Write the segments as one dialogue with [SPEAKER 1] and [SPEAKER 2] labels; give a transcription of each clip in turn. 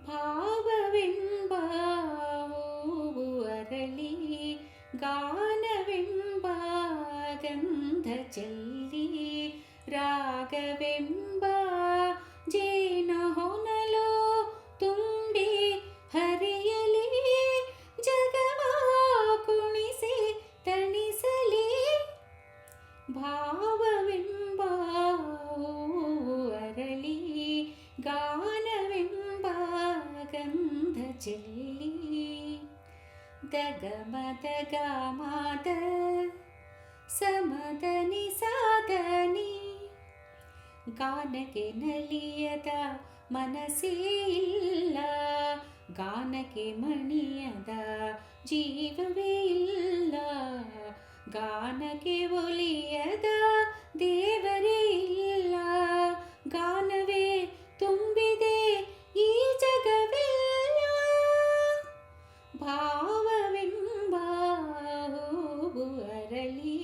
[SPEAKER 1] ಭಾವವೆಂಬ ಹೂವು ಅರಳಿ, ಗಾನವೆಂಬ ಗಂಧ ಚೆಲ್ಲಿ, ರಾಗವೆಂಬ ಜೇನ ಹೊನಲು ತುಂಬಿ ಹರಿಯಲಿ, ಜಗವ ಕುಣಿಸಿ ತಣಿಸಲಿ. ಭಾವವೆಂಬ ಹೂವು ಅರಳಿ, ಗಾನವೆಂಬ ಗಂಧ ಚೆಲ್ಲಿ, ದಗಮದ ಗಾಮದ ಸಮದನಿ ಸಾಧನಿ, ಗಾನಕ್ಕೆ ನಲಿಯದ ಮನಸ್ಸೇ ಇಲ್ಲ, ಗಾನಕ್ಕೆ ಮಣಿಯದ ಜೀವವೇ ಇಲ್ಲ, ಗಾನಕ್ಕೆ ಒಲಿಯದ ದೇವರೇ ಇಲ್ಲ, ಗಾನವೇ ತುಂಬಿದೆ ಈ ಜಗವೆಲ್ಲ. ಭಾವವೆಂಬ ಹೂವು ಅರಳಿ,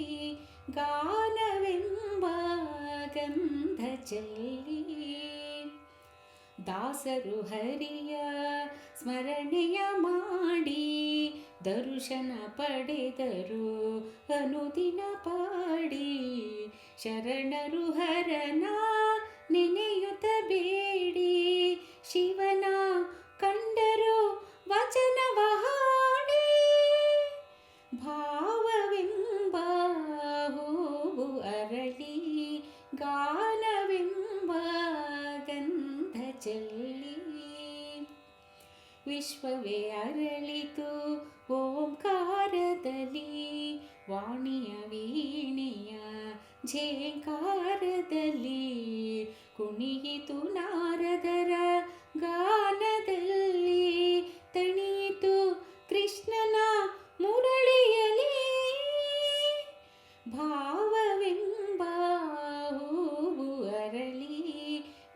[SPEAKER 1] ಗಾನವೆಂಬ ಗಂಧ ಚೆಲ್ಲಿ, ದಾಸರು ಹರಿಯ ಸ್ಮರಣೆಯ ಮಾಡಿ, ದರ್ಶನ ಪಡೆದರು ಅನುದಿನ ಪಾಡಿ, ಶರಣರು ಹರನ ನೆನೆಯುತ್ತ ಬೇಡಿ, ಶಿವನ ಕಂಡರು ವಚನವ ಹಾಡಿ. ಭಾವವೆಂಬ ಹೂವು ಅರಳಿ, ಗಾನವೆಂಬ ಗಂಧ ಚೆಲ್ಲಿ, ವಿಶ್ವವೇ ಅರಳಿತು ಓಂಕಾರದಲ್ಲಿ, ವಾಣಿಯ ವೀಣೆಯ ಝೇಂಕಾರದಲ್ಲಿ, ಕುಣಿಯಿತು ನಾರದರ ಗಾನದಲ್ಲಿ, ತಣಿಯಿತು ಕೃಷ್ಣನ ಮುರಳಿಯಲಿ. ಭಾವವೆಂಬ ಹೂವು ಅರಳಿ,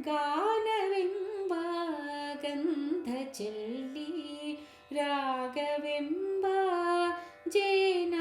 [SPEAKER 1] ಗಾನವೆಂಬ ಗಂಧ ಚೆಲ್ಲಿ, ರಾಗವೆಂಬ ಜೇನ